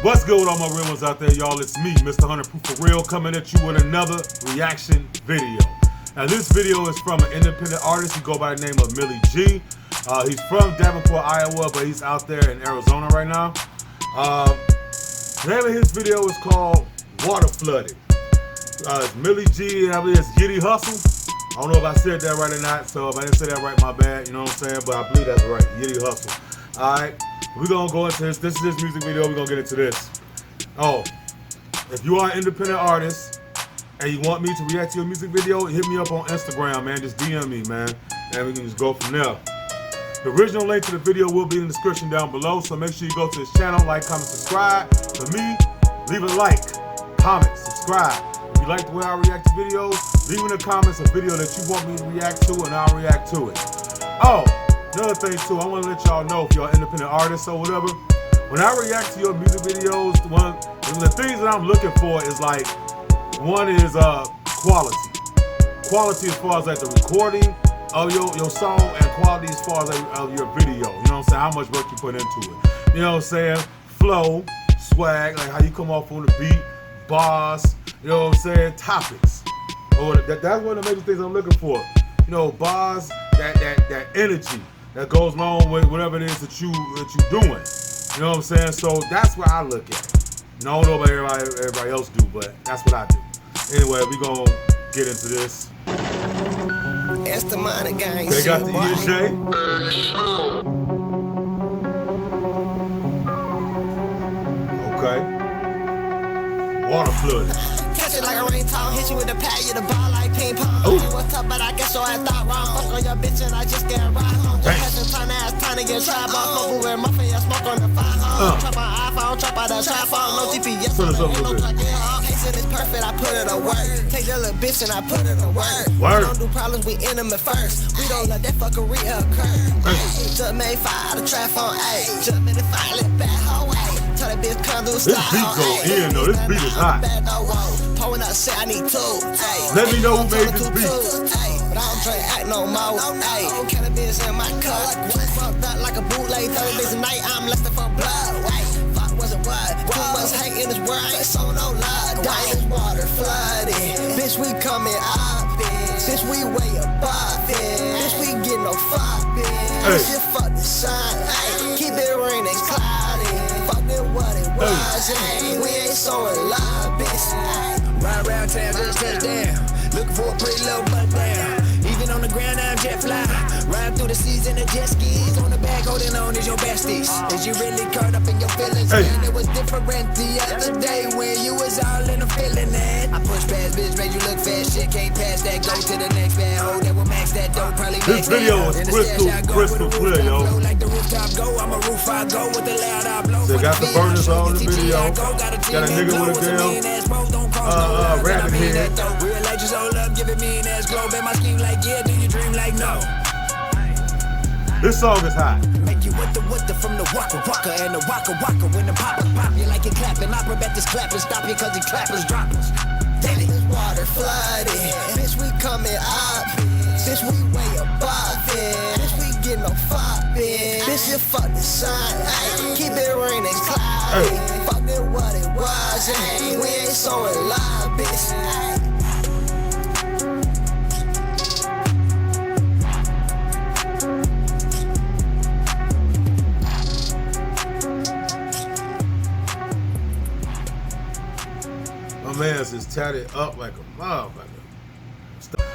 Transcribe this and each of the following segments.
What's good with all my real ones out there, y'all? It's me, Mr. 100 Proof for Real, coming at you with another reaction video. Now, this video is from an independent artist. He go by the name of Millie G. He's from Davenport, Iowa, but he's out there in Arizona right now. The name of his video is called Water Flooded. It's Millie G, and I believe it's Yittihustle. I don't know if I said that right or not, so if I didn't say that right, my bad, you know what I'm saying? But I believe that's right, Yittihustle. Alright, we're gonna go into this. This is his music video, we're gonna get into this. Oh, if you are an independent artist and you want me to react to your music video, hit me up on Instagram, man. Just DM me, man, and we can just go from there. The original link to the video will be in the description down below, so make sure you go to his channel, like, comment, subscribe. For me, leave a like, comment, subscribe. If you like the way I react to videos, leave in the comments a video that you want me to react to, and I'll react to it. Oh, another thing too, I want to let y'all know, if you're an independent artist or whatever, when I react to your music videos, one of the things that I'm looking for is like, one is quality. Quality as far as like the recording of your song, and quality as far as like, of your video. You know what I'm saying? How much work you put into it. You know what I'm saying? Flow, swag, like how you come off on the beat, bars, you know what I'm saying? Topics. Or that's one of the major things I'm looking for. You know, bars, that energy that goes along with whatever it is that you're doing. You know what I'm saying? So that's what I look at. I don't know about everybody else do, but that's what I do. Anyway, we gonna get into this. It's the money gang. They got the EJ. Okay. Water flooded. Catch it like a rain towel, hit you with the pad, you the ball like ping pong. Ooh. What's up, but I guess your ass thought wrong. Fuck on your bitch and I just get right home. Just had some time to get tried by. Fuck with my face, smoke on the fire home. Trap on iPhone, trap out the trap phone. No GPS, no plug in home. Patient is perfect, I put it to work. Take that little bitch and I put it to work. We don't do problems, we end them at first. We don't let that fuckery occur. Just made fire, the trap on A. Just made the fire, let back hoe A. Tell that bitch come do style. This beat go in though, this beat is hot. Pouring out, say I need two. Let me know who made this beat. But I don't drink act no more. Cannabis in my cup. Fucked up like a bootleg. 30 days a night, I'm lusting for blood. Fuck wasn't what? Too much hate in this world, I ain't so no love. Diamonds water flooded. Bitch, we coming up. Bitch, we way above it. Bitch, we get no fuck. Bitch, you fuck the sun. Keep it raining cloudy. Fuck it what it was. We ain't so in love, bitch. Ride around town, just touch down. Looking for a pretty little butt down. Even on the ground, I'm jet fly. Ride through the seas in the jet skis. On the back, holding on is your besties. Is you really caught up in your feelings? Man, it was different the other day when you was all in the feeling that. I push past bitch, made you look fast. Shit can't pass that. Go to the next bad hole that will max that dope. Probably this video is crystal clear, yo. Like the rooftop go, I'm a roof, I go with the loud I blow. So got the burners on the video. Got a nigga with a damn rabbit head. Real legends all up, giving me an ass glow. Bet my scheme like yeah, do you dream like no? This song is hot. Make you with the from the waka waka and the waka waka when the pop you like it clapping. Opera bet this clapping, stop you cause he clappers droppers. This water flooded. Bitch, we coming up. Bitch, we way above it. Bitch, we get no fuck, bitch. Bitch, you fuck the sun. Keep it raining cloudy. Fuck it what it was. We ain't so in love, bitch. My man's is tatted up like a motherfucker.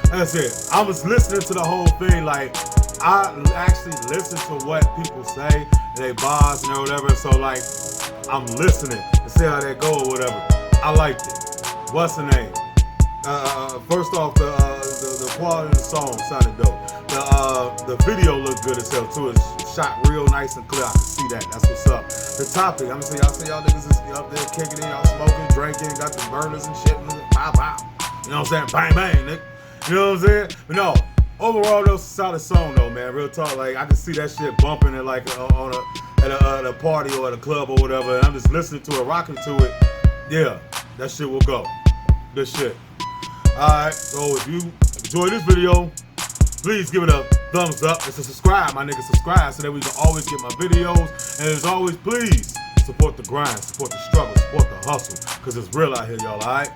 Like I said, I was listening to the whole thing. Like, I actually listen to what people say, they bars and whatever. So like, I'm listening to see how that go or whatever. I liked it. What's the name? First off, the quality of the song sounded dope. The video looked good as hell too. It's shot real nice and clear. I can see that. That's what's up. The topic. I'm gonna say y'all niggas is up there kicking in, y'all smoking, drinking, got the burners and shit. Pow pow. You know what I'm saying? Bang bang, nigga. You know what I'm saying? But no. Overall, that was a solid song though, man. Real talk. Like I can see that shit bumping it like at a party or at a club or whatever. And I'm just listening to it, rocking to it. Yeah, that shit will go. Good shit. Alright, so if you enjoyed this video, please give it a thumbs up and subscribe, my nigga. Subscribe so that we can always get my videos. And as always, please Support the grind, support the struggle, support the hustle, because it's real out here, y'all, all right?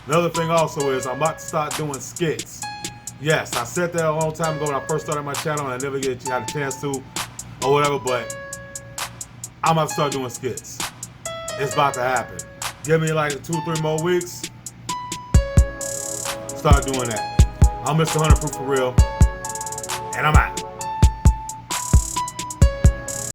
Another thing also is I'm about to start doing skits. Yes, I said that a long time ago when I first started my channel and I never had a chance to or whatever, but I'm about to start doing skits. It's about to happen. Give me like 2-3 more weeks. Start doing that. I'm Mr. 100 Proof for real, and I'm out.